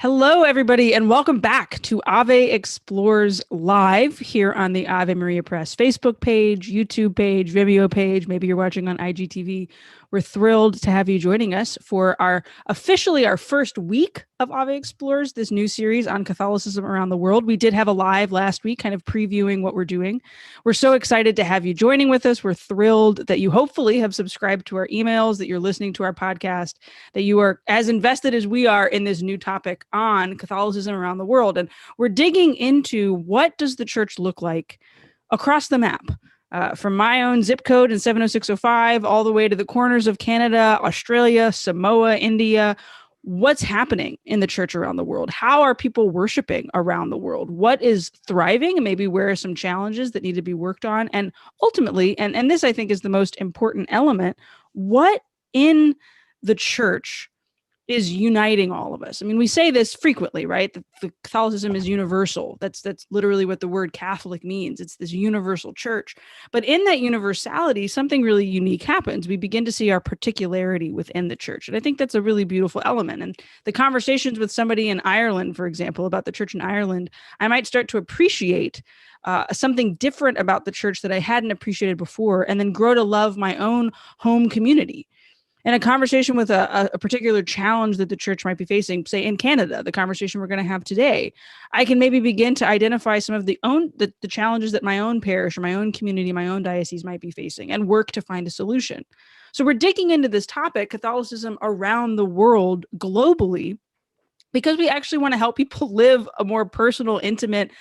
Hello, everybody, and welcome back to Ave Explores Live here on the Ave Maria Press Facebook page, YouTube page, Vimeo page. Maybe you're watching on IGTV. We're thrilled to have you joining us for officially our first week of Ave Explores, this new series on Catholicism around the world. We did have a live last week, kind of previewing what we're doing. We're so excited to have you joining with us. We're thrilled that you hopefully have subscribed to our emails, that you're listening to our podcast, that you are as invested as we are in this new topic on Catholicism around the world. And we're digging into what does the church look like across the map, from my own zip code in 70605 all the way to the corners of Canada, Australia, Samoa, India. What's happening in the church around the world? How are people worshiping around the world? What is thriving? And maybe where are some challenges that need to be worked on? And ultimately, and this I think is the most important element, what in the church is uniting all of us? I mean, we say this frequently, right? The Catholicism is universal. That's literally what the word Catholic means. It's this universal church. But in that universality, something really unique happens. We begin to see our particularity within the church. And I think that's a really beautiful element. And the conversations with somebody in Ireland, for example, about the church in Ireland, I might start to appreciate something different about the church that I hadn't appreciated before, and then grow to love my own home community. And a conversation with a particular challenge that the church might be facing, say in Canada, the conversation we're going to have today, I can maybe begin to identify some of the challenges that my own parish or my own community, my own diocese might be facing, and work to find a solution. So we're digging into this topic, Catholicism around the world globally, because we actually want to help people live a more personal, intimate,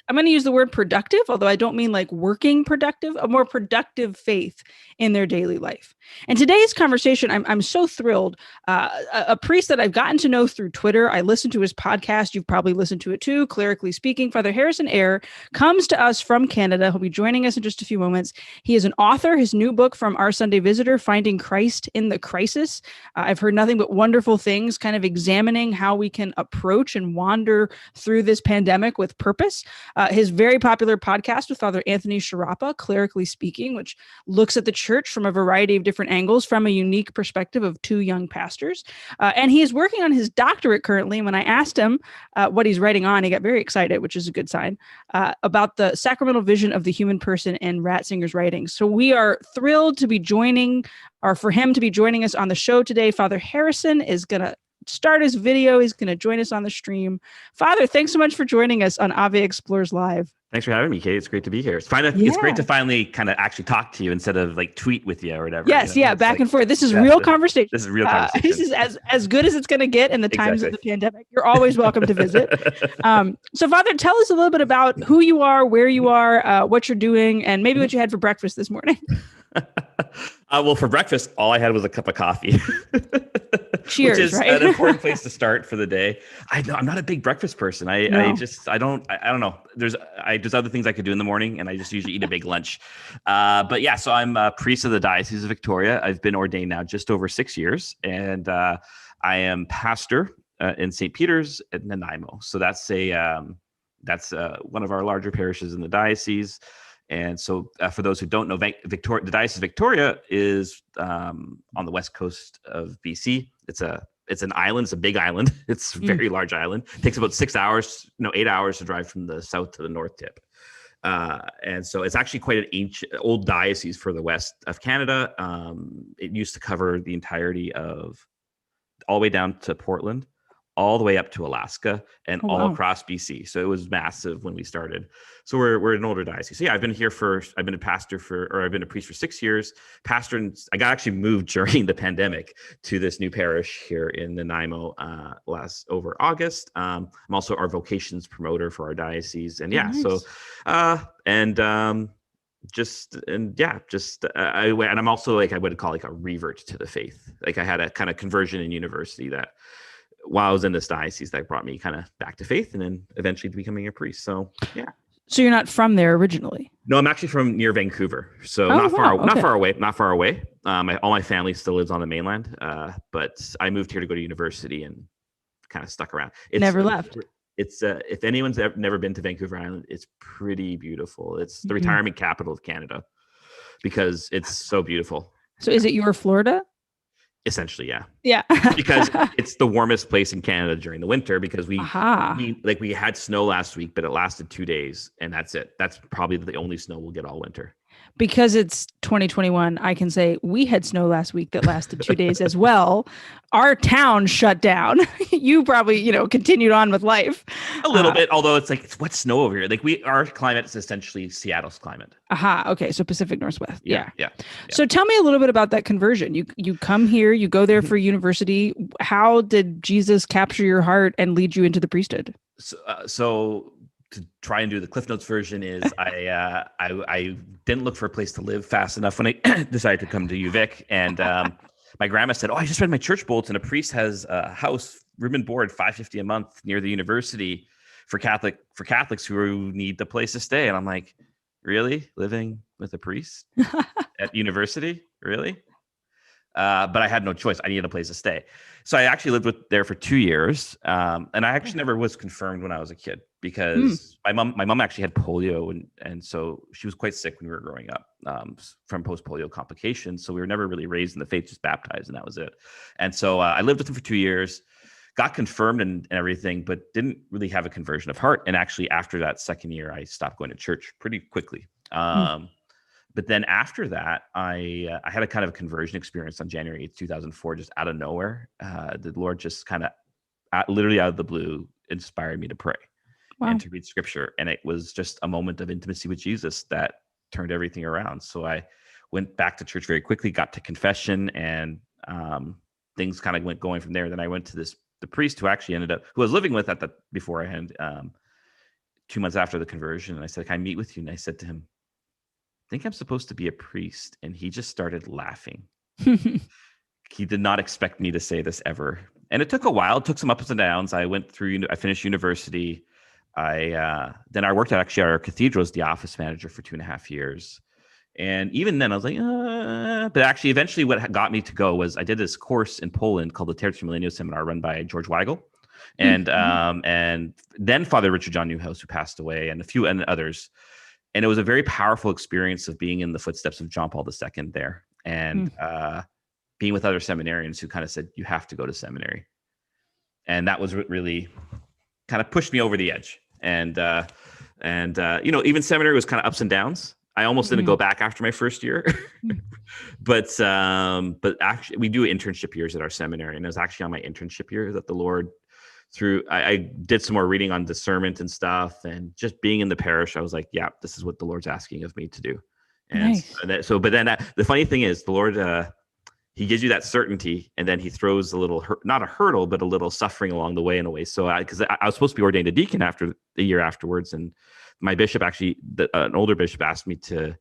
I'm going to use the word productive, although I don't mean like working productive, a more productive faith in their daily life. And today's conversation, I'm so thrilled. A priest that I've gotten to know through Twitter, I listened to his podcast. You've probably listened to it too, Clerically Speaking. Father Harrison Ayre comes to us from Canada. He'll be joining us in just a few moments. He is an author. His new book from Our Sunday Visitor, Finding Christ in the Crisis. I've heard nothing but wonderful things, kind of examining how we can approach and wander through this pandemic with purpose. His very popular podcast with Father Anthony Sciarappa, Clerically Speaking, which looks at the church from a variety of different angles from a unique perspective of two young pastors. And he is working on his doctorate currently. And when I asked him what he's writing on, he got very excited, which is a good sign, about the sacramental vision of the human person in Ratzinger's writings. So we are thrilled to be for him to be joining us on the show today. Father Harrison is going to start his video. He's going to join us on the stream. Father, thanks so much for joining us on Ave Explores Live. Thanks for having me, Kate. It's great to be here. It's great to finally kind of actually talk to you instead of like tweet with you or whatever. Yes, back and forth. This is real conversation. This is real conversation. This is as good as it's going to get in the times of the pandemic. You're always welcome to visit. So, Father, tell us a little bit about who you are, where you are, what you're doing, and maybe what you had for breakfast this morning. Well, for breakfast, all I had was a cup of coffee. Cheers, which is right? an important place to start for the day. I'm not a big breakfast person. I don't know. There's other things I could do in the morning, and I just usually eat a big lunch. But yeah, so I'm a priest of the Diocese of Victoria. I've been ordained now just over 6 years, and I am pastor in St. Peter's at Nanaimo. So that's one of our larger parishes in the diocese. And so for those who don't know, the Diocese of Victoria is on the west coast of BC. It's an island. It's a big island. It's a very large island. It takes about 8 hours to drive from the south to the north tip. And so it's actually quite an ancient, old diocese for the west of Canada. It used to cover the entirety of all the way down to Portland, all the way up to Alaska, and all across BC. So it was massive when we started. So we're an older diocese. So yeah, I've been a priest for 6 years. I got actually moved during the pandemic to this new parish here in Nanaimo over August. I'm also our vocations promoter for our diocese. And yeah, nice. So and I'm also like I would call like a revert to the faith. Like I had a kind of conversion in university that while I was in this diocese that brought me kind of back to faith, and then eventually to becoming a priest. So yeah. So you're not from there originally? No, I'm actually from near Vancouver. So not far away. All my family still lives on the mainland. But I moved here to go to university and kind of stuck around. Never left. It's if anyone's never been to Vancouver Island, it's pretty beautiful. It's the retirement capital of Canada because it's so beautiful. So is it your Florida? Essentially, yeah. Yeah. Because it's the warmest place in Canada during the winter, because we had snow last week, but it lasted 2 days, and that's it. That's probably the only snow we'll get all winter. Because it's 2021, I can say we had snow last week that lasted 2 days as well. Our town shut down. You probably, continued on with life. A little bit, although it's what's snow over here? Our climate is essentially Seattle's climate. Okay. So Pacific Northwest. Yeah. So Yeah. tell me a little bit about that conversion. You come here, you go there for university. How did Jesus capture your heart and lead you into the priesthood? So to try and do the Cliff Notes version is I didn't look for a place to live fast enough when I decided to come to UVic, and my grandma said, "Oh, I just read my church bulletin. A priest has a house, room and board, $550 a month near the university for Catholics who need a place to stay." And I'm like, "Really? Living with a priest at university? Really?" But I had no choice. I needed a place to stay. So I actually lived there for 2 years. And I actually never was confirmed when I was a kid, because my mom actually had polio. And so she was quite sick when we were growing up from post-polio complications. So we were never really raised in the faith, just baptized, and that was it. And so I lived with them for 2 years, got confirmed and everything, but didn't really have a conversion of heart. And actually after that second year, I stopped going to church pretty quickly. But then after that, I had a kind of conversion experience on January 8th, 2004, just out of nowhere. The Lord just kind of literally out of the blue inspired me to pray and to read scripture. And it was just a moment of intimacy with Jesus that turned everything around. So I went back to church very quickly, got to confession, and things kind of went going from there. Then I went to the priest who actually who I was living with beforehand, 2 months after the conversion. And I said, "Can I meet with you?" And I said to him, "Think I'm supposed to be a priest?" And he just started laughing. He did not expect me to say this ever. And it took a while. It took some ups and downs. I finished university. Then I worked at our cathedral as the office manager for 2.5 years. And even then I was like, but actually eventually what got me to go was I did this course in Poland called the Tertium Millennium Seminar, run by George Weigel. And then Father Richard John Newhouse, who passed away, and a few and others. And it was a very powerful experience of being in the footsteps of John Paul II there, and being with other seminarians who kind of said, "You have to go to seminary." And that was really kind of pushed me over the edge. And even seminary was kind of ups and downs. I almost didn't go back after my first year, but actually we do internship years at our seminary. And it was actually on my internship year that the Lord, I did some more reading on discernment and stuff, and just being in the parish, I was like, yeah, this is what the Lord's asking of me to do. And nice. The funny thing is, the Lord, he gives you that certainty, and then he throws a little, not a hurdle, but a little suffering along the way in a way. So because I was supposed to be ordained a deacon after the year afterwards, and my bishop actually, an older bishop, asked me to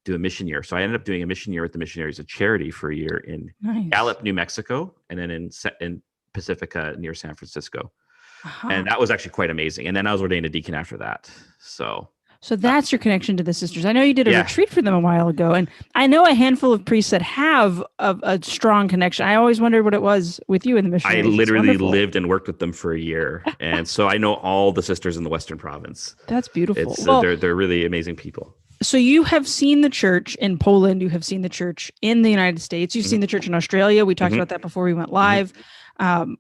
do a mission year. So I ended up doing a mission year with the Missionaries of Charity for a year in Gallup, New Mexico, and then in Pacifica near San Francisco. And that was actually quite amazing. And then I was ordained a deacon after that. So that's your connection to the sisters. I know you did a retreat for them a while ago, and I know a handful of priests that have a strong connection. I always wondered what it was with you in the missionaries. I literally lived and worked with them for a year. And so I know all the sisters in the Western province. That's beautiful. They're really amazing people. So you have seen the church in Poland. You have seen the church in the United States. You've seen the church in Australia. We talked about that before we went live.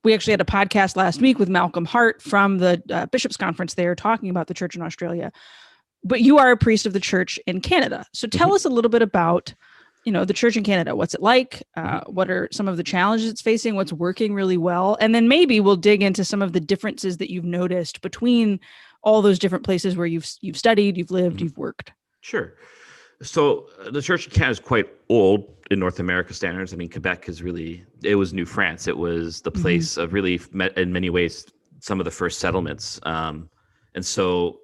We actually had a podcast last week with Malcolm Hart from the Bishops' Conference there talking about the church in Australia. But you are a priest of the church in Canada. So tell us a little bit about, the church in Canada. What's it like? What are some of the challenges it's facing? What's working really well? And then maybe we'll dig into some of the differences that you've noticed between all those different places where you've studied, you've lived, you've worked. Sure. So the church in Canada is quite old in North America standards. I mean, Quebec it was New France. It was the place of really, in many ways, some of the first settlements. And so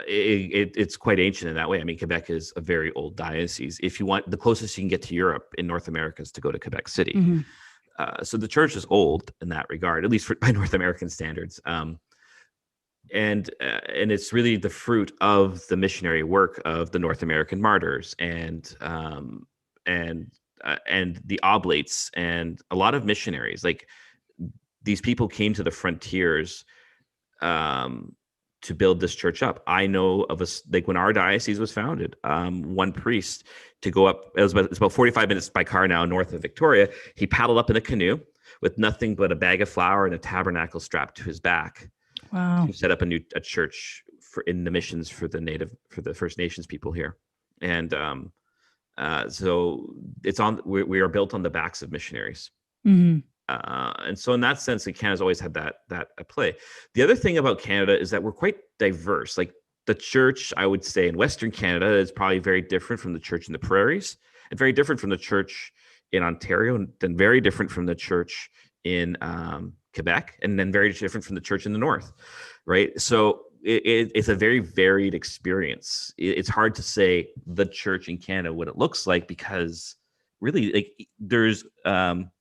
it's quite ancient in that way. I mean, Quebec is a very old diocese. If you want, the closest you can get to Europe in North America is to go to Quebec City. So the church is old in that regard, at least by North American standards. And it's really the fruit of the missionary work of the North American martyrs and the oblates and a lot of missionaries. Like, these people came to the frontiers to build this church up. I know of us, like when our diocese was founded, one priest to go up, it's about 45 minutes by car now north of Victoria. He paddled up in a canoe with nothing but a bag of flour and a tabernacle strapped to his back. Wow. To set up a church in the missions for the First Nations people here. And so we are built on the backs of missionaries. Mm-hmm. And so in that sense, Canada's always had that at play. The other thing about Canada is that we're quite diverse. Like the church, I would say, in Western Canada is probably very different from the church in the prairies, and very different from the church in Ontario, and then very different from the church in Quebec, and then very different from the church in the north, right? So it's a very varied experience. It's hard to say the church in Canada what it looks like, because really, like, there's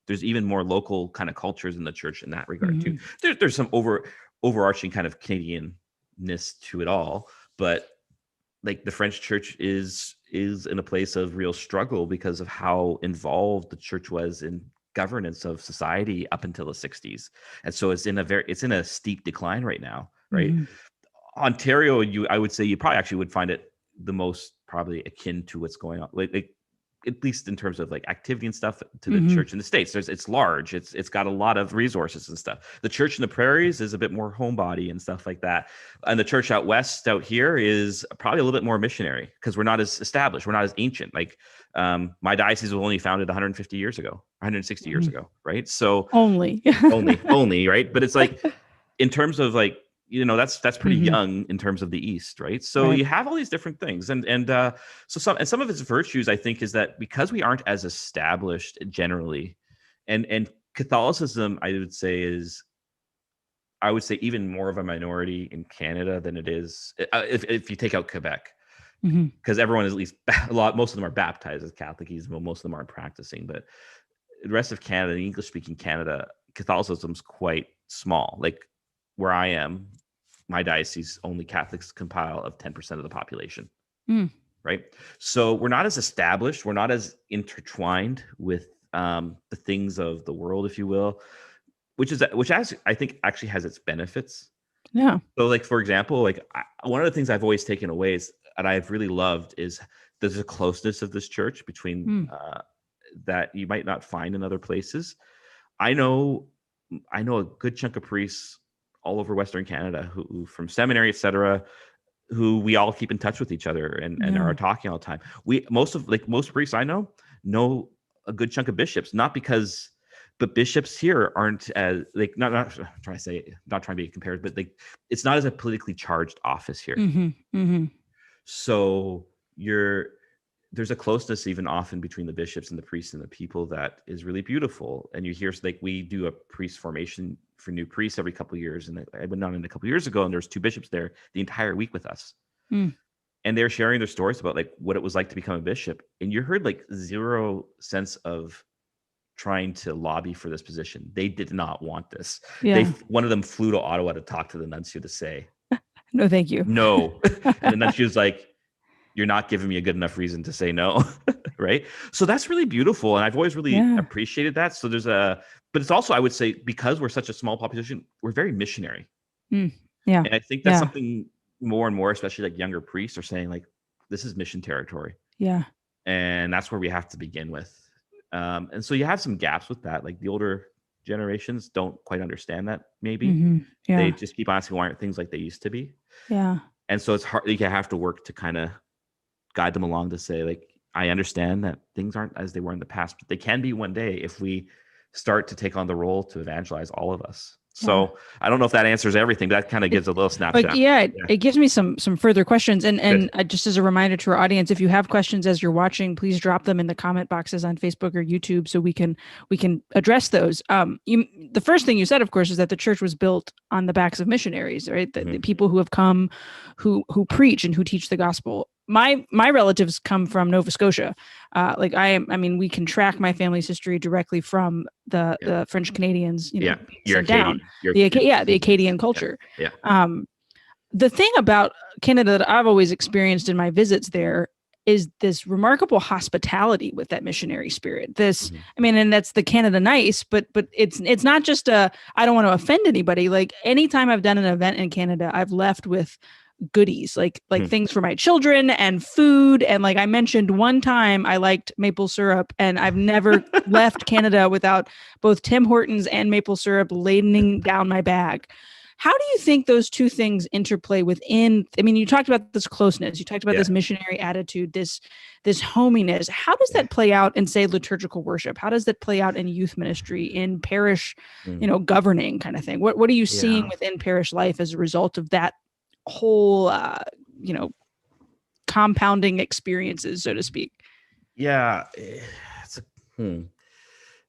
even more local kind of cultures in the church in that regard too. There's some overarching kind of Canadianness to it all, but like the French church is in a place of real struggle because of how involved the church was in governance of society up until the 60s, and so it's in a steep decline right now, right? Ontario, I would say you probably actually would find it the most probably akin to what's going on, like at least in terms of like activity and stuff, to the church in the States. It's large. It's got a lot of resources and stuff. The church in the prairies is a bit more homebody and stuff like that. And the church out west, out here, is probably a little bit more missionary, because we're not as established. We're not as ancient. Like my diocese was only founded 150 years ago, 160 years ago, right? So only, right? But it's like, in terms of like, that's pretty young in terms of the East, right? So you have all these different things, and some of its virtues, I think, is that because we aren't as established generally, and Catholicism, I would say even more of a minority in Canada than it is if you take out Quebec, because everyone is at least most of them are baptized as Catholics, but most of them aren't practicing. But the rest of Canada, the English-speaking Canada, Catholicism's quite small. Like where I am, my diocese, only Catholics compile of 10% of the population, right? So we're not as established, we're not as intertwined with the things of the world, if you will, which I think actually has its benefits. Yeah. So, like, for example, like one of the things I've always taken away and I've really loved is there's a closeness of this church between that you might not find in other places. I know a good chunk of priests all over Western Canada who from seminary, etc., who we all keep in touch with each other and are talking all the time. Most priests I know a good chunk of bishops, but bishops here aren't as, like, not trying to be compared, but like it's not as a politically charged office here. So there's a closeness even often between the bishops and the priests and the people that is really beautiful. And you hear, like, we do a priest formation for new priests every couple of years. And I went on in a couple of years ago, and there was 2 bishops there the entire week with us. And they're sharing their stories about like what it was like to become a bishop. And you heard like zero sense of trying to lobby for this position. They did not want this. One of them flew to Ottawa to talk to the nuncio to say, no, thank you. No. And the nuncio was like, you're not giving me a good enough reason to say no. Right. So that's really beautiful. And I've always really appreciated that. So but it's also, I would say, because we're such a small population, we're very missionary. And I think that's something more and more, especially like younger priests are saying, like, this is mission territory. And that's where we have to begin with. And so you have some gaps with that. Like the older generations don't quite understand that maybe. They just keep asking, why aren't things like they used to be? And so it's hard. You have to work to kind of guide them along to say, like, I understand that things aren't as they were in the past, but they can be one day if we start to take on the role to evangelize all of us. So I don't know if that answers everything, but that kind of gives a little snapshot. It gives me some further questions. And just as a reminder to our audience, if you have questions as you're watching, please drop them in the comment boxes on Facebook or YouTube so we can address those. The first thing you said, of course, is that the church was built on the backs of missionaries, right? The people who have come, who preach and who teach the gospel. My relatives come from Nova Scotia. We can track my family's history directly from the French Canadians, sent down. The Acadian culture. The thing about Canada that I've always experienced in my visits there, is this remarkable hospitality with that missionary spirit. This, Mhm. I mean, and that's the Canada nice, but it's not just I don't want to offend anybody. Like anytime I've done an event in Canada, I've left with goodies, like Mhm. things for my children and food. And like I mentioned one time I liked maple syrup, and I've never left Canada without both Tim Hortons and maple syrup ladening down my bag. How do you think those two things interplay within? I mean, you talked about this closeness, you talked about this Yeah. missionary attitude, this hominess. How does that play out in, say, liturgical worship? How does that play out in youth ministry, in parish, Mm. governing kind of thing? What are you seeing Yeah. within parish life as a result of that whole compounding experiences, so to speak? Yeah. It's a, hmm.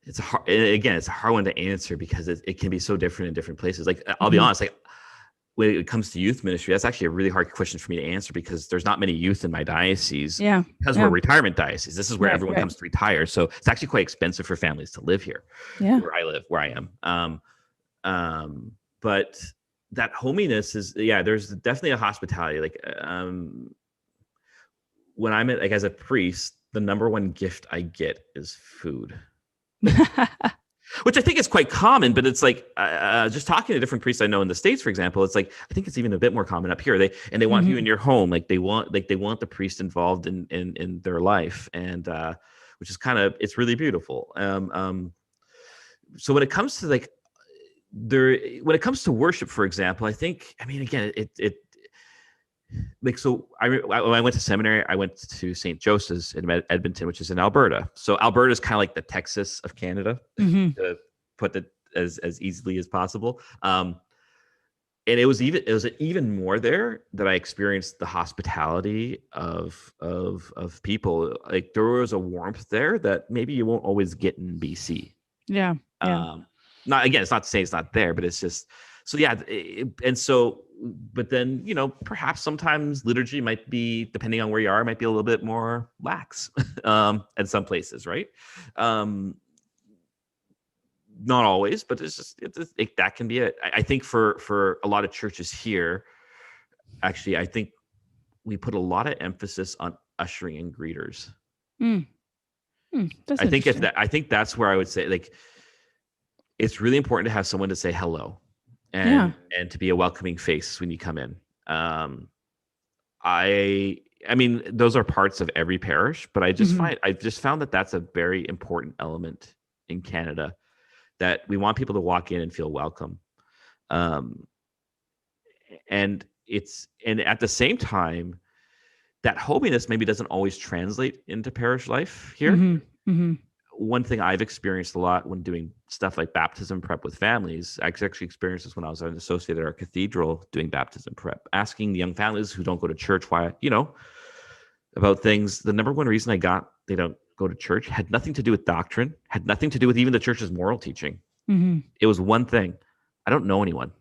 It's a hard, again, it's a hard one to answer because it can be so different in different places. Like, I'll be honest, like when it comes to youth ministry, that's actually a really hard question for me to answer because there's not many youth in my diocese. Yeah. Because Yeah. we're a retirement diocese. This is where Right, everyone right. comes to retire. So it's actually quite expensive for families to live here, Yeah. where I am. But that hominess is, yeah, there's definitely a hospitality. Like, when I'm like as a priest, the number one gift I get is food, which I think is quite common. But it's like, just talking to different priests I know in the States, for example, it's like I think it's even a bit more common up here. They want you in your home, like they want the priest involved in their life, and which is kind of, it's really beautiful. So when it comes to like when it comes to worship, for example, I mean, again, it like, so when I went to seminary, I went to St. Joseph's in Edmonton, which is in Alberta. So Alberta is kind of like the Texas of Canada, to put it as easily as possible. And it was even more there that I experienced the hospitality of people. Like, there was a warmth there that maybe you won't always get in BC. Yeah. Not, again, it's not to say it's not there, but it's just, so yeah. And so, but then, perhaps sometimes liturgy might be, depending on where you are, might be a little bit more lax in some places, right? Not always, but it's just, that can be it. I think for a lot of churches here, actually, I think we put a lot of emphasis on ushering in greeters. That's I think interesting. I think that's where I would say, like, it's really important to have someone to say hello and to be a welcoming face when you come in. I mean, those are parts of every parish, but I've just found that that's a very important element in Canada, that we want people to walk in and feel welcome. And at the same time, that holiness maybe doesn't always translate into parish life here. One thing I've experienced a lot when doing stuff like baptism prep with families, I actually experienced this when I was an associate at our cathedral doing baptism prep, asking the young families who don't go to church why, about things. The number one reason I got they don't go to church had nothing to do with doctrine, had nothing to do with even the church's moral teaching. It was one thing: I don't know anyone,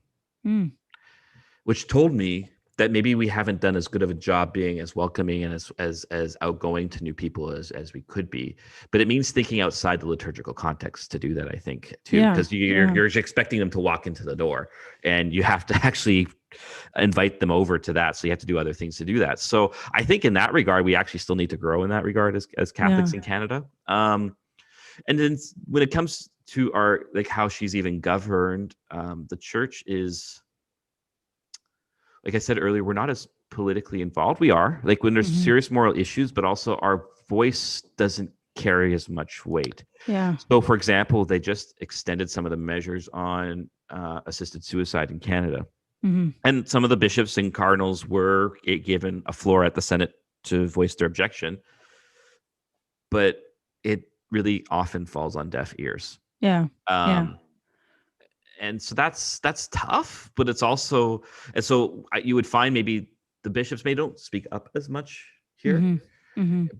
which told me that maybe we haven't done as good of a job being as welcoming and as outgoing to new people as we could be. But it means thinking outside the liturgical context to do that, I think, too, because you're expecting them to walk into the door, and you have to actually invite them over to that. So you have to do other things to do that. So I think in that regard, we actually still need to grow in that regard as Catholics in Canada. And then when it comes to our, like, how she's even governed, the church is, like I said earlier, we're not as politically involved. We are, like, when there's serious moral issues, but also our voice doesn't carry as much weight. Yeah. So, for example, they just extended some of the measures on assisted suicide in Canada. And some of the bishops and cardinals were given a floor at the Senate to voice their objection. But it really often falls on deaf ears. Yeah. And so that's tough, but it's also, and so you would find maybe the bishops may don't speak up as much here,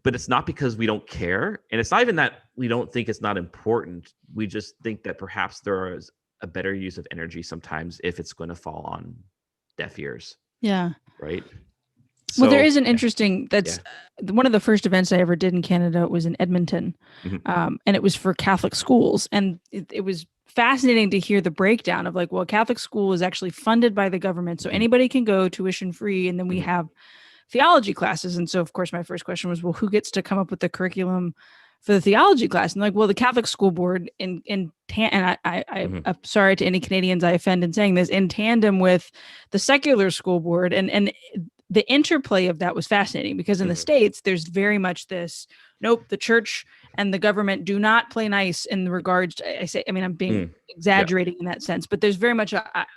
but it's not because we don't care, and it's not even that we don't think it's not important. We just think that perhaps there is a better use of energy sometimes if it's going to fall on deaf ears. Yeah. Right. Well, there is an interesting, that's one of the first events I ever did in Canada was in Edmonton. And it was for Catholic schools. And it was fascinating to hear the breakdown of, like, well, Catholic school is actually funded by the government, so anybody can go tuition free. And then we have theology classes. And so, of course, my first question was, well, who gets to come up with the curriculum for the theology class? And like, well, the Catholic School Board and I'm sorry to any Canadians I offend in saying this, in tandem with the secular school board, and the interplay of that was fascinating, because in the States, there's very much this, nope, the church and the government do not play nice in regards to, I'm being exaggerating in that sense, but there's very much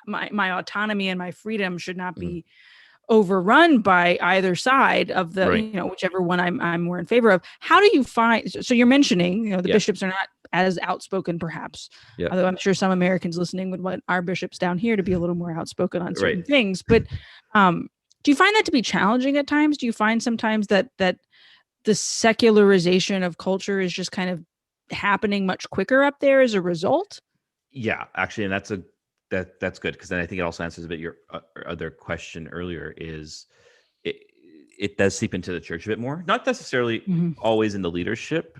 my autonomy and my freedom should not be overrun by either side of the, whichever one I'm more in favor of. How do you find, so you're mentioning, the bishops are not as outspoken perhaps, although I'm sure some Americans listening would want our bishops down here to be a little more outspoken on certain things, but do you find that to be challenging at times? Do you find sometimes that the secularization of culture is just kind of happening much quicker up there as a result? Yeah, actually, and that's good, because then I think it also answers a bit your other question earlier. Is it does seep into the church a bit more, not necessarily always in the leadership,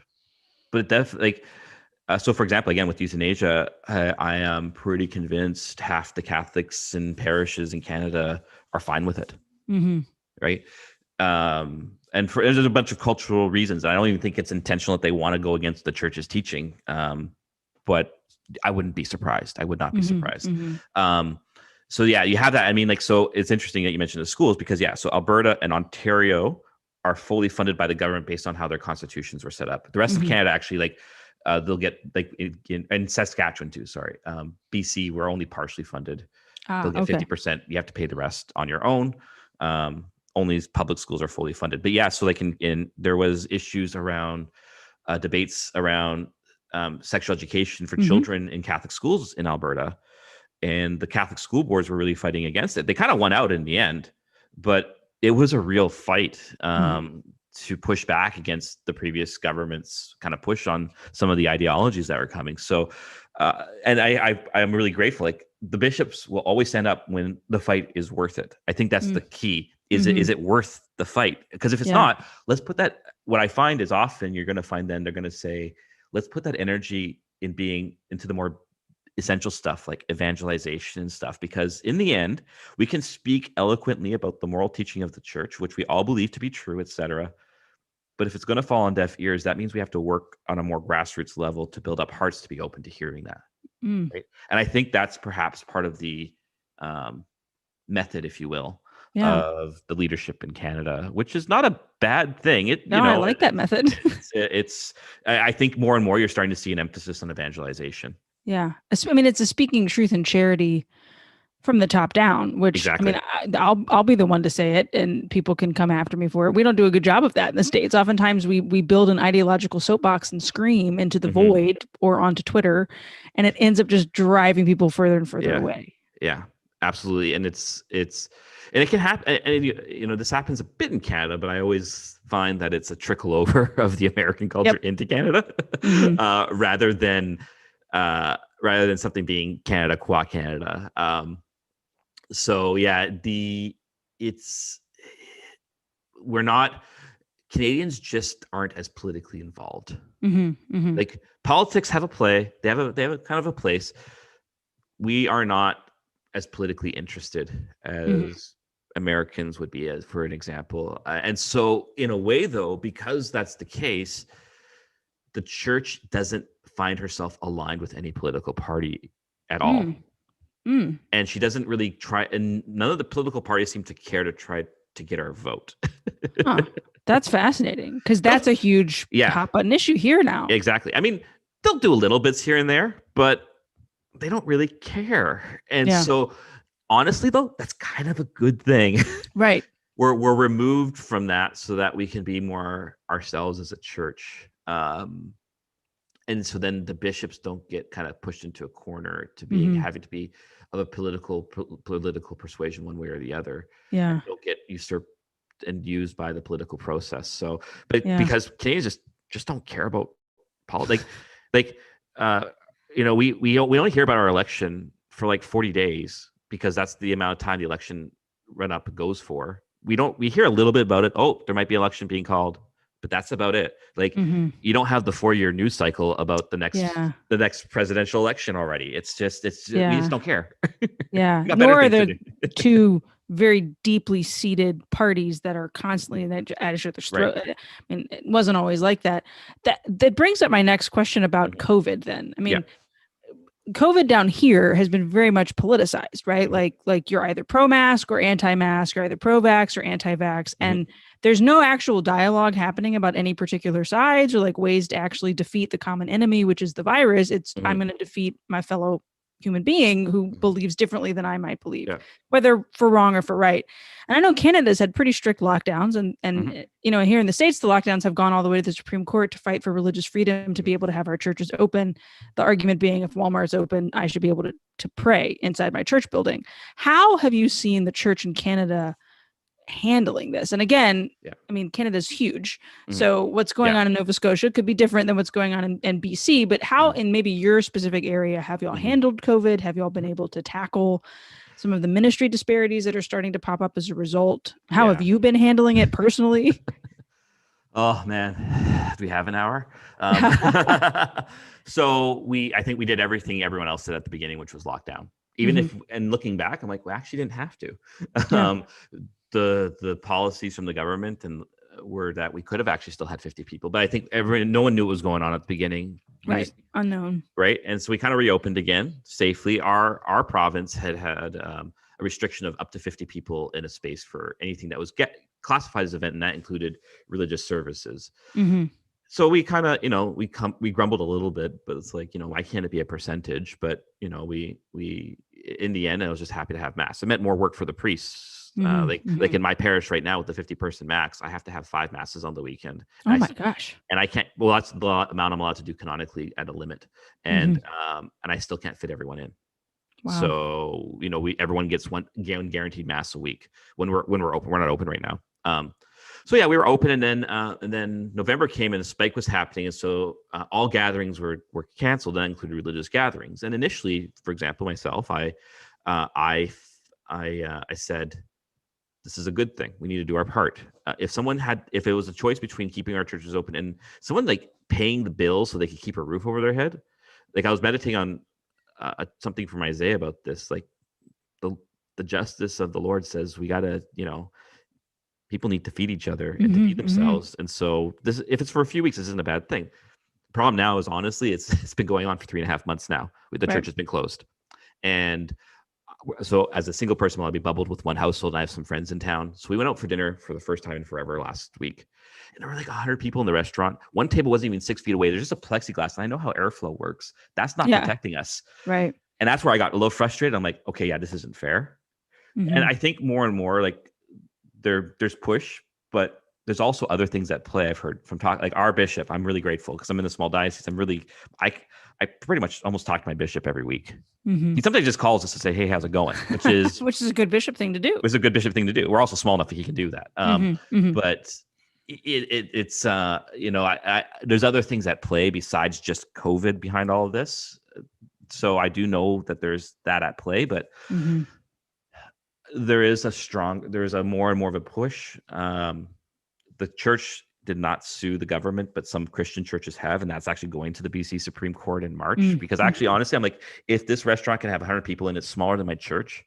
but it definitely so for example, again with euthanasia, I am pretty convinced half the Catholics in parishes in Canada are fine with it. Right. And there's a bunch of cultural reasons. I don't even think it's intentional that they want to go against the church's teaching. But I wouldn't be surprised. I would not be surprised. So yeah, you have that. So it's interesting that you mentioned the schools, because so Alberta and Ontario are fully funded by the government based on how their constitutions were set up. The rest of Canada actually, they'll get and Saskatchewan too. Sorry, BC, we're only partially funded. They'll get 50%. You have to pay the rest on your own. Only public schools are fully funded. But so there was issues around debates around sexual education for children in Catholic schools in Alberta, and the Catholic school boards were really fighting against it. They kind of won out in the end, but it was a real fight to push back against the previous government's kind of push on some of the ideologies that were coming. So, and I'm really grateful. Like, the bishops will always stand up when the fight is worth it. I think that's the key. Is it worth the fight? Because if it's not, let's put that. What I find is often you're going to find then they're going to say, let's put that energy into the more essential stuff like evangelization and stuff, because in the end, we can speak eloquently about the moral teaching of the church, which we all believe to be true, etc. But if it's going to fall on deaf ears, that means we have to work on a more grassroots level to build up hearts to be open to hearing that. Right? And I think that's perhaps part of the method, if you will, of the leadership in Canada, which is not a bad thing. I like that method. I think more and more you're starting to see an emphasis on evangelization. Yeah. It's a speaking truth and charity from the top down, which exactly. I'll be the one to say it, and people can come after me for it. We don't do a good job of that in the States. Oftentimes we build an ideological soapbox and scream into the void or onto Twitter, and it ends up just driving people further and further away. Yeah, absolutely. And and it can happen. And this happens a bit in Canada, but I always find that it's a trickle over of the American culture into Canada, rather than something being Canada qua Canada. Canadians just aren't as politically involved. Like, politics have a play. They have a kind of a place. We are not as politically interested as Americans would be, as for an example. And so in a way, though, because that's the case, the church doesn't find herself aligned with any political party at all. And she doesn't really try, and none of the political parties seem to care to try to get our vote. That's fascinating, because that's a huge hot button issue here now. Exactly. They'll do little bits here and there, but they don't really care. And so honestly, though, that's kind of a good thing. Right. We're removed from that so that we can be more ourselves as a church. And so then the bishops don't get kind of pushed into a corner to be having to be of a political persuasion one way or the other. Yeah. They'll get usurped and used by the political process. So, because Canadians just don't care about politics. We only hear about our election for like 40 days because that's the amount of time the election run up goes for. We hear a little bit about it. Oh, there might be an election being called, but that's about it. Like, you don't have the 4-year news cycle about the next presidential election already. We just don't care. Yeah. Nor are there two very deeply seated parties that are constantly at each other's Right. throat. I mean, it wasn't always like that. That brings up my next question about COVID then. I Yeah. mean, COVID down here has been very much politicized, right? Like you're either pro-mask or anti-mask, you're either pro-vax or anti-vax, and there's no actual dialogue happening about any particular sides or like ways to actually defeat the common enemy, which is the virus. It's I'm going to defeat my fellow human being who believes differently than I might believe, Yeah. whether for wrong or for right. And I know Canada's had pretty strict lockdowns, and you know, here in the States, the lockdowns have gone all the way to the Supreme Court to fight for religious freedom to be able to have our churches open. The argument being, if Walmart's open, I should be able to pray inside my church building. How have you seen the church in Canada handling this? And again, I mean, Canada's huge. So what's going on in Nova Scotia could be different than what's going on in BC. But how, in maybe your specific area, have y'all handled COVID? Have y'all been able to tackle some of the ministry disparities that are starting to pop up as a result? How have you been handling it personally? Oh man, do we have an hour? So I think we did everything everyone else did at the beginning, which was lockdown. Even if, and looking back, I'm like, we actually didn't have to. The policies from the government and were that we could have actually still had 50 people, but I think no one knew what was going on at the beginning. Right, unknown. Right, and so we kind of reopened again safely. Our province had a restriction of up to 50 people in a space for anything that was classified as an event, and that included religious services. So we kind of, we grumbled a little bit, but it's like, why can't it be a percentage? But we in the end, I was just happy to have mass. It meant more work for the priests. Like in my parish right now with the 50-person max, I have to have 5 masses on the weekend. Oh my gosh! And I can't. Well, that's the amount I'm allowed to do canonically at a limit, and I still can't fit everyone in. Wow. So everyone gets one guaranteed mass a week when we're open. We're not open right now. So yeah, we were open, and then November came and a spike was happening, and so all gatherings were canceled. That included religious gatherings. And initially, for example, myself, I said, this is a good thing. We need to do our part. If it was a choice between keeping our churches open and someone like paying the bills so they could keep a roof over their head, like I was meditating on something from Isaiah about this, like the justice of the Lord says we gotta, people need to feed each other and to feed themselves. And so this, if it's for a few weeks, this isn't a bad thing. The problem now is honestly, it's been going on for 3.5 months now. The church has been closed. And so as a single person, I'll be bubbled with one household. And I have some friends in town. So we went out for dinner for the first time in forever last week. And there were like 100 people in the restaurant. One table wasn't even 6 feet away. There's just a plexiglass. And I know how airflow works. That's not protecting us. Right. And that's where I got a little frustrated. I'm like, okay, yeah, this isn't fair. And I think more and more like there's push, but there's also other things at play. I've heard from like our bishop. I'm really grateful because I'm in a small diocese. I pretty much almost talk to my bishop every week. He sometimes just calls us to say, hey, how's it going? Which is a good bishop thing to do. It's a good bishop thing to do. We're also small enough that he can do that. But it's there's other things at play besides just COVID behind all of this. So I do know that there's that at play, but there is a more and more of a push. The church did not sue the government, but some Christian churches have, and that's actually going to the BC Supreme Court in March. Because actually, honestly, I'm like, if this restaurant can have 100 people and it's smaller than my church,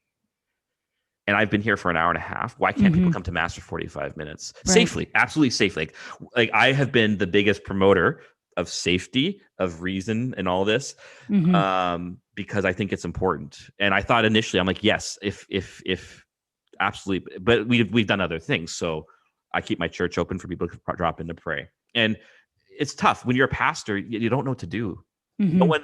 and I've been here for an hour and a half, why can't people come to mass for 45 minutes safely? Absolutely safely. Like I have been the biggest promoter of safety, of reason, and all this, because I think it's important. And I thought initially, I'm like, yes, if absolutely, but we've done other things, so I keep my church open for people to drop in to pray. And it's tough when you're a pastor; you don't know what to do. No one.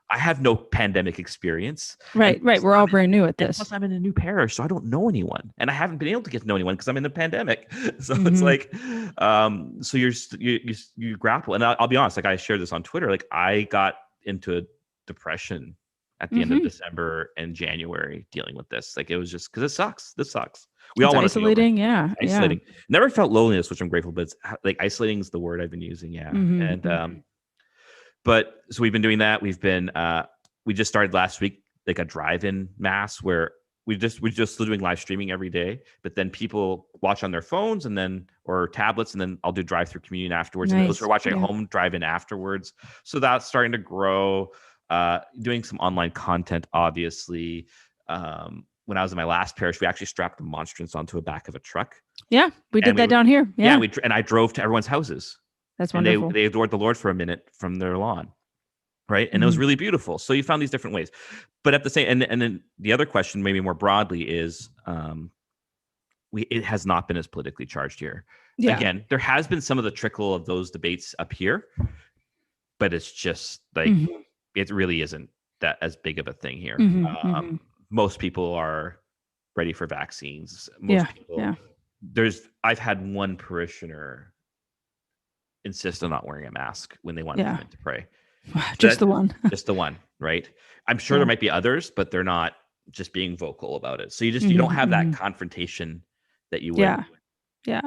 I have no pandemic experience. Right. We're all brand new at this. Plus, I'm in a new parish, so I don't know anyone, and I haven't been able to get to know anyone because I'm in the pandemic. So it's like, so you grapple. And I'll be honest, like I shared this on Twitter. Like I got into a depression at the end of December and January dealing with this. Like it was just because it sucks. This sucks. We all want isolating. Isolating. Never felt loneliness, which I'm grateful, but it's like isolating is the word I've been using. Yeah. And but so we've been doing that. We've been we just started last week like a drive-in mass where we're just doing live streaming every day, but then people watch on their phones and then or tablets, and then I'll do drive-through communion afterwards. Nice. And those who are watching at home drive in afterwards. So that's starting to grow. Doing some online content, obviously. when I was in my last parish, we actually strapped a monstrance onto the back of a truck. Yeah, we did that down here. Yeah, and I drove to everyone's houses. That's and wonderful. they adored the Lord for a minute from their lawn, right? And it was really beautiful. So you found these different ways, but at the same, and then the other question, maybe more broadly, is it has not been as politically charged here. Yeah. Again, there has been some of the trickle of those debates up here, but it's just like it really isn't that as big of a thing here. Most people are ready for vaccines. Most people. I've had one parishioner insist on not wearing a mask when they want to come in to pray. Just the one. Just the one, right? I'm sure there might be others, but they're not just being vocal about it. So you don't have that confrontation that you would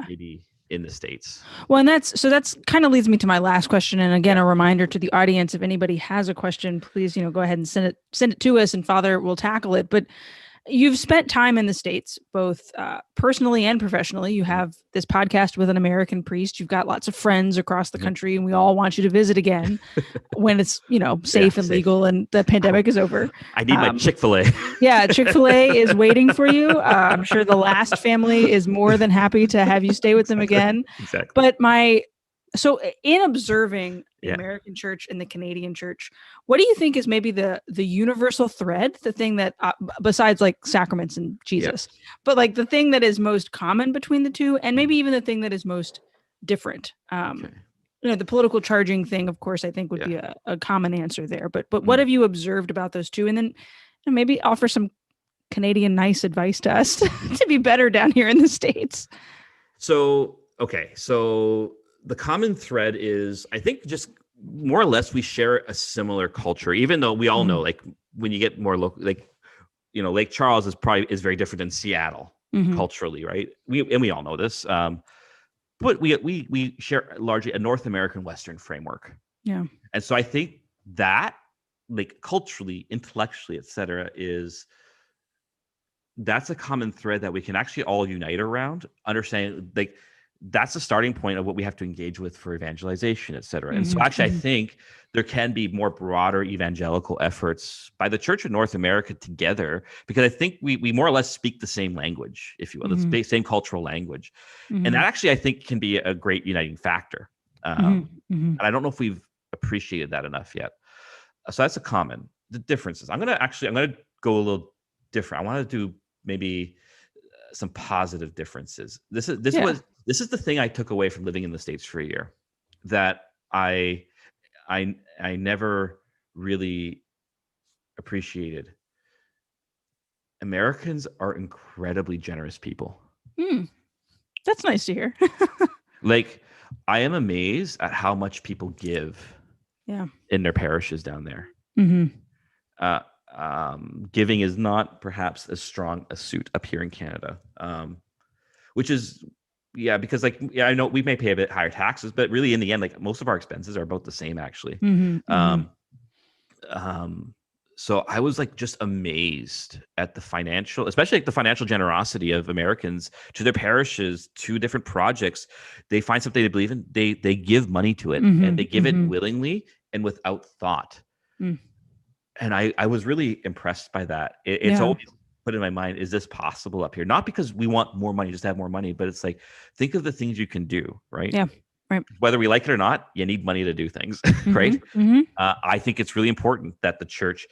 maybe in the States. Well, and that's kind of leads me to my last question. And again, a reminder to the audience, if anybody has a question, please, go ahead and send it to us and Father will tackle it. But you've spent time in the States, both personally and professionally. You have this podcast with an American priest. You've got lots of friends across the country, and we all want you to visit again when it's, safe and legal and the pandemic is over. I need my Chick-fil-A. Yeah, Chick-fil-A is waiting for you. I'm sure the Last family is more than happy to have you stay with them again. Exactly. But so in observing the American church and the Canadian church, what do you think is maybe the universal thread, the thing that besides like sacraments and Jesus, but like the thing that is most common between the two, and maybe even the thing that is most different? The political charging thing, of course, I think would be a common answer there. But what have you observed about those two? And then maybe offer some Canadian nice advice to us to be better down here in the States. So the common thread is, I think, just more or less we share a similar culture, even though we all know, like when you get more local, like, Lake Charles is very different than Seattle culturally, right? We all know this, but we share largely a North American Western framework. Yeah. And so I think that, like, culturally, intellectually, et cetera, that's a common thread that we can actually all unite around, understanding, like, that's the starting point of what we have to engage with for evangelization, et cetera. And so actually, I think there can be more broader evangelical efforts by the Church of North America together, because I think we more or less speak the same language, if you will, the same cultural language. And that actually, I think, can be a great uniting factor. And I don't know if we've appreciated that enough yet. So that's the differences. I'm going to go a little different. I want to do maybe some positive differences. This is the thing I took away from living in the States for a year, that I never really appreciated. Americans are incredibly generous people. That's nice to hear. Like, I am amazed at how much people give in their parishes down there. Giving is not perhaps as strong a suit up here in Canada, which is, because I know we may pay a bit higher taxes, but really in the end, like, most of our expenses are about the same, actually. So I was like just amazed at especially like the financial generosity of Americans to their parishes, to different projects. They find something they believe in, they give money to it, and they give it willingly and without thought. And I was really impressed by that. It's always put in my mind, is this possible up here? Not because we want more money, just to have more money, but it's like, think of the things you can do, right? Yeah, right. Whether we like it or not, you need money to do things, right? I think it's really important that the church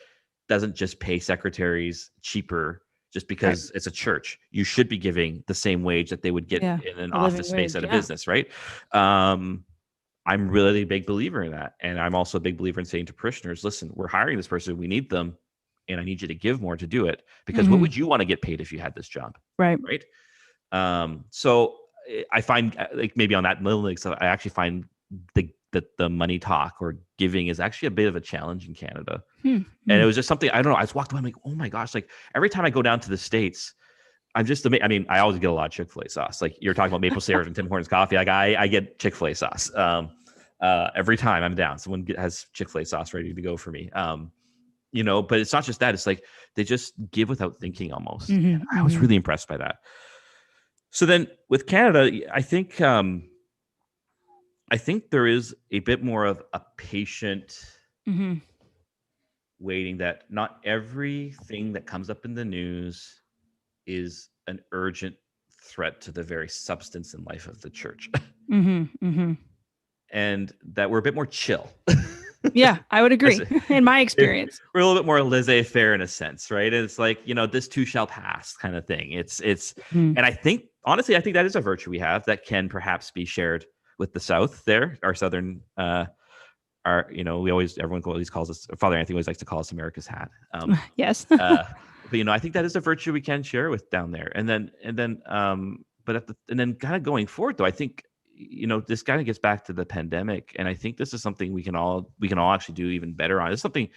doesn't just pay secretaries cheaper just because it's a church. You should be giving the same wage that they would get in an office space at a business, right? I'm really a big believer in that. And I'm also a big believer in saying to parishioners, listen, we're hiring this person, we need them, and I need you to give more to do it, because what would you want to get paid if you had this job? Right. So I find, like, maybe on that little, like, so I actually find the money talk or giving is actually a bit of a challenge in Canada. And it was just something, I don't know, I just walked away, I'm like, oh my gosh, like, every time I go down to the States, I'm just amazed. I mean, I always get a lot of Chick-fil-A sauce. Like, you're talking about maple syrup and Tim Hortons coffee. Like, I get Chick-fil-A sauce. Every time I'm down, someone has Chick-fil-A sauce ready to go for me. But it's not just that. It's like they just give without thinking almost. And I was really impressed by that. So then with Canada, I think there is a bit more of a patient waiting, that not everything that comes up in the news is an urgent threat to the very substance and life of the church. And that we're a bit more chill. Yeah, I would agree. In my experience, we're a little bit more laissez-faire in a sense, right? And it's like, this too shall pass kind of thing. And I think, honestly, I think that is a virtue we have that can perhaps be shared with the South there, our Southern, everyone always calls us, Father Anthony always likes to call us America's hat. Yes. But I think that is a virtue we can share with down there. And then kind of going forward though, I think, this kind of gets back to the pandemic. And I think this is something we can all actually do even better on. It's something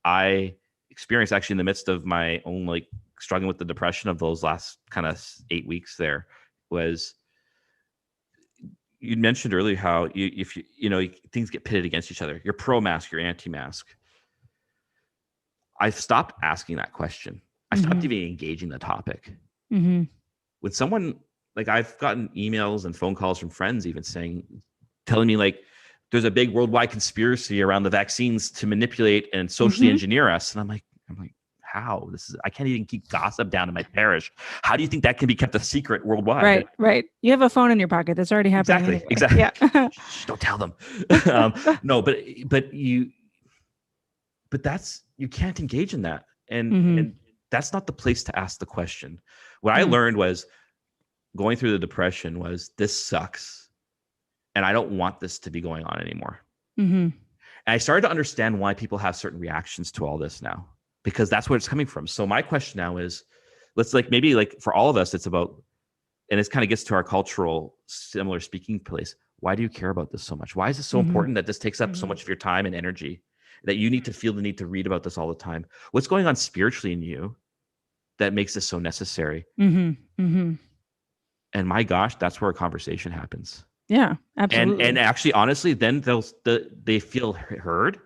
I experienced actually in the midst of my own, like, struggling with the depression of those last kind of 8 weeks there. Was you mentioned earlier how if things get pitted against each other, you're pro-mask, you're anti-mask. I've stopped asking that question. I stopped even engaging the topic. When someone, like, I've gotten emails and phone calls from friends even telling me, like, there's a big worldwide conspiracy around the vaccines to manipulate and socially engineer us. And I'm like, how? I can't even keep gossip down in my parish. How do you think that can be kept a secret worldwide? Right. You have a phone in your pocket. That's already happening. Exactly. Yeah. Shh, don't tell them. No, but you can't engage in that. And that's not the place to ask the question. What I learned was, going through the depression, was this sucks. And I don't want this to be going on anymore. And I started to understand why people have certain reactions to all this now, because that's where it's coming from. So my question now is, let's maybe for all of us, it's about, and it kind of gets to our cultural similar speaking place. Why do you care about this so much? Why is it so important that this takes up so much of your time and energy, that you need to feel the need to read about this all the time? What's going on spiritually in you that makes this so necessary? And my gosh, that's where a conversation happens. Yeah, absolutely. And actually, honestly, then they feel heard,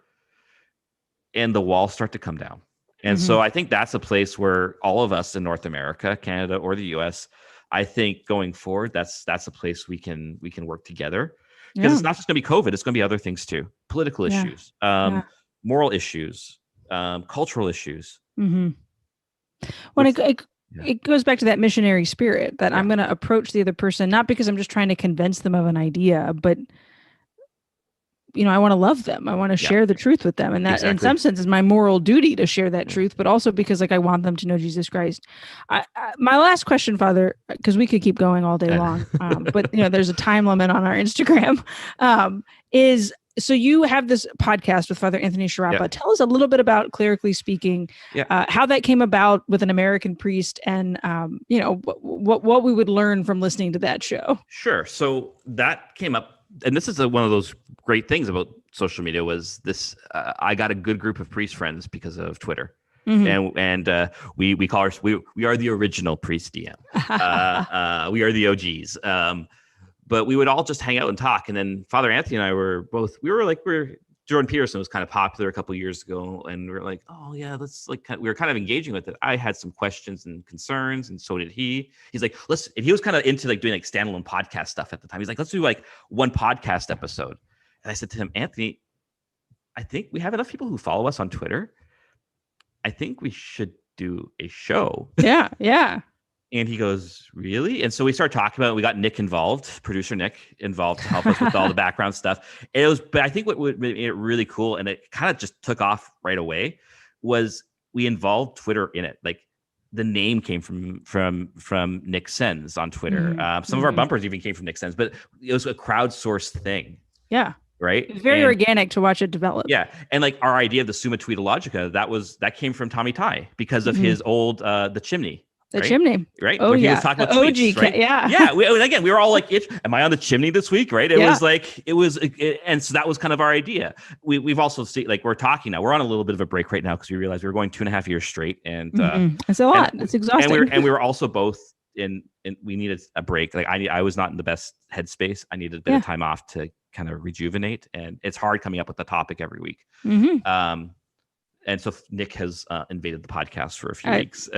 and the walls start to come down. And so I think that's a place where all of us in North America, Canada, or the US, I think going forward, that's a place we can work together, because it's not just going to be COVID; it's going to be other things too, political issues, moral issues, cultural issues. It goes back to that missionary spirit that I'm going to approach the other person, not because I'm just trying to convince them of an idea, but I want to love them. I want to share the truth with them. And that in some sense is my moral duty to share that truth, but also because I want them to know Jesus Christ. My last question, Father, because we could keep going all day long, but there's a time limit on our Instagram, is, so you have this podcast with Father Anthony Sciarappa. Tell us a little bit about Clerically Speaking, how that came about with an American priest, and what we would learn from listening to that show. Sure. So that came up, and this is one of those great things about social media, was this. I got a good group of priest friends because of Twitter. And we call we are the original priest DM. We are the OGs. But we would all just hang out and talk. And then Father Anthony and I were Jordan Peterson was kind of popular a couple of years ago. And we were like, oh yeah, let's we were kind of engaging with it. I had some questions and concerns, and so did he. He's like, and he was kind of into doing standalone podcast stuff at the time. He's like, let's do one podcast episode. And I said to him, Anthony, I think we have enough people who follow us on Twitter. I think we should do a show. Yeah. And he goes, really? And so we started talking about it. We got Nick involved, producer Nick involved, to help us with all the background stuff. But I think what made it really cool, and it kind of just took off right away, was we involved Twitter in it. The name came from Nick Sens on Twitter. Some of our bumpers even came from Nick Sens, but it was a crowdsourced thing. Yeah. Right. It's very organic to watch it develop. Yeah. And our idea of the Summa Tweetologica, that came from Tommy Ty, because of his old The Chimney. The chimney, right? Oh, when he was talking about tweets, right? Yeah. We were all like, "Am I on the chimney this week?" Right? It was and so that was kind of our idea. We've also seen, we're talking now. We're on a little bit of a break right now because we realized we were going 2.5 years straight, and it's a lot. It's exhausting. And we were also both in we needed a break. I was not in the best headspace. I needed a bit of time off to kind of rejuvenate, and it's hard coming up with a topic every week. And so Nick has invaded the podcast for a few weeks.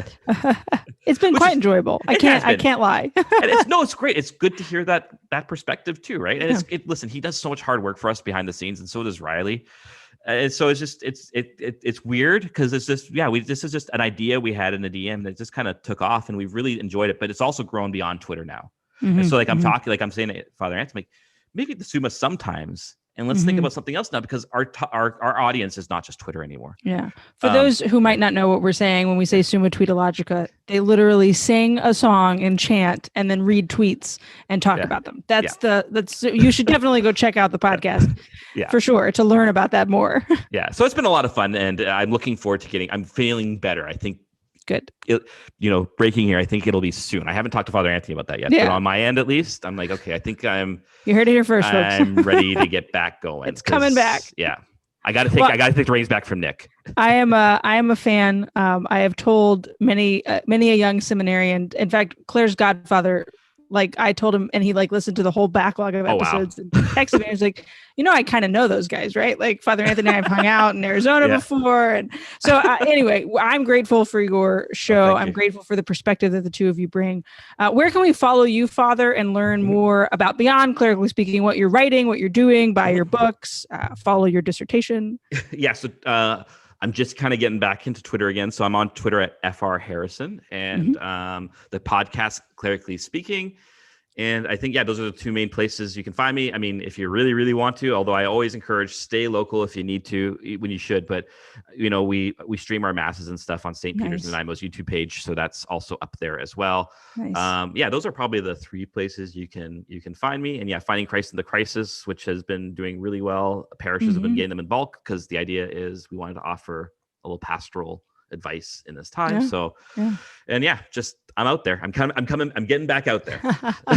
It's been quite enjoyable. I can't lie. And it's great. It's good to hear that perspective too, right? And listen, he does so much hard work for us behind the scenes, and so does Riley. And so it's weird because it's just, this is just an idea we had in the DM that just kind of took off, and we've really enjoyed it, but it's also grown beyond Twitter now. And so I'm talking, I'm saying to Father Anthony, maybe the Summa sometimes, and let's think about something else now, because our audience is not just Twitter anymore. Yeah. For those who might not know what we're saying when we say Summa Tweetologica, they literally sing a song and chant and then read tweets and talk about them. You should definitely go check out the podcast for sure to learn about that more. Yeah. So it's been a lot of fun, and I'm looking forward to I'm feeling better. I think. Good. Breaking here, I think it'll be soon. I haven't talked to Father Anthony about that yet, but on my end, at least, I'm like, okay, I think you heard it here first, folks. I'm ready to get back going. It's coming back. Yeah. I got to take the reins back from Nick. I am a fan. I have told many a young seminarian, in fact, Claire's godfather, I told him, and he listened to the whole backlog of episodes and texted me. He was like, I kind of know those guys, right? Father Anthony and I have hung out in Arizona before. And so anyway, I'm grateful for your show. I'm grateful for the perspective that the two of you bring. Where can we follow you, Father, and learn more about beyond Clerically Speaking, what you're writing, what you're doing, buy your books, follow your dissertation? Yeah. So, I'm just kind of getting back into Twitter again. So I'm on Twitter at FR Harrison, and the podcast Clerically Speaking. And I think, those are the two main places you can find me. I mean, if you really, really want to, although I always encourage stay local if you need to, when you should. But, we stream our masses and stuff on St. Peter's and Imo's YouTube page. So that's also up there as well. Nice. Those are probably the three places you can find me. And Finding Christ in the Crisis, which has been doing really well. Parishes have been getting them in bulk, because the idea is we wanted to offer a little pastoral advice in this time. Just I'm out there. I'm getting back out there.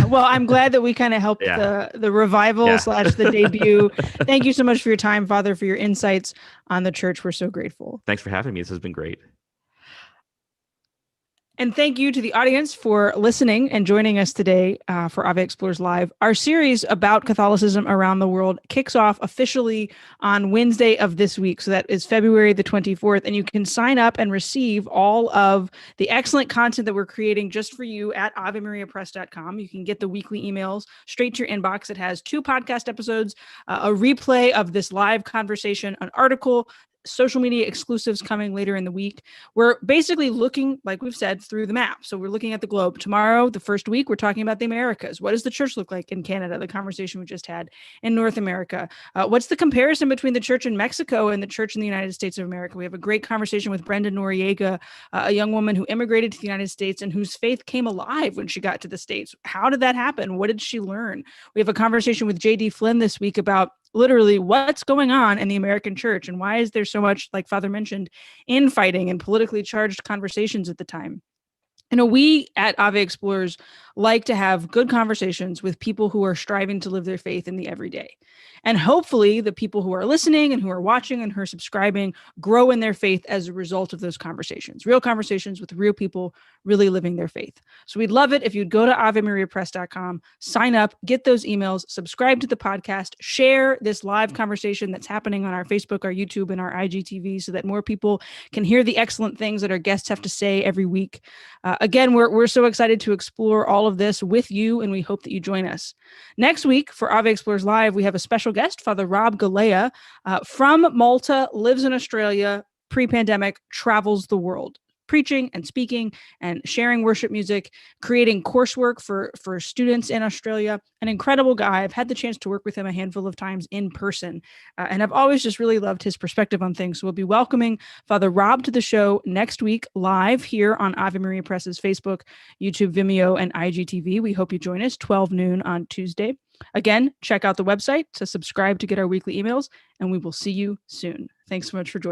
Well, I'm glad that we kind of helped the revival / the debut. Thank you so much for your time, Father, for your insights on the church. We're so grateful. Thanks for having me. This has been great. And thank you to the audience for listening and joining us today for Ave Explores Live. Our series about Catholicism around the world kicks off officially on Wednesday of this week. So that is February the 24th. And you can sign up and receive all of the excellent content that we're creating just for you at AveMariaPress.com. You can get the weekly emails straight to your inbox. It has 2 podcast episodes, a replay of this live conversation, an article, social media exclusives coming later in the week. We're basically looking, like we've said, through the map. So we're looking at the globe. Tomorrow, the first week, we're talking about the Americas. What does the church look like in Canada? The conversation we just had in North America. What's the comparison between the church in Mexico and the church in the United States of America? We have a great conversation with Brenda Noriega, a young woman who immigrated to the United States and whose faith came alive when she got to the States. How did that happen? What did she learn? We have a conversation with J.D. Flynn this week about literally what's going on in the American church and why is there so much, like Father mentioned, infighting and politically charged conversations at the time. We at Ave Explorers like to have good conversations with people who are striving to live their faith in the everyday. And hopefully the people who are listening and who are watching and who are subscribing grow in their faith as a result of those conversations, real conversations with real people really living their faith. So we'd love it if you'd go to AveMariaPress.com, sign up, get those emails, subscribe to the podcast, share this live conversation that's happening on our Facebook, our YouTube, and our IGTV so that more people can hear the excellent things that our guests have to say every week. Again, we're so excited to explore all of this with you, and we hope that you join us. Next week for Ave Explores Live, we have a special guest, Father Rob Galea, from Malta, lives in Australia, pre-pandemic, travels the world, preaching and speaking and sharing worship music, creating coursework for students in Australia. An incredible guy. I've had the chance to work with him a handful of times in person, and I've always just really loved his perspective on things. So we'll be welcoming Father Rob to the show next week live here on Ave Maria Press's Facebook, YouTube, Vimeo, and IGTV. We hope you join us 12 noon on Tuesday. Again, check out the website to subscribe to get our weekly emails, and we will see you soon. Thanks so much for joining.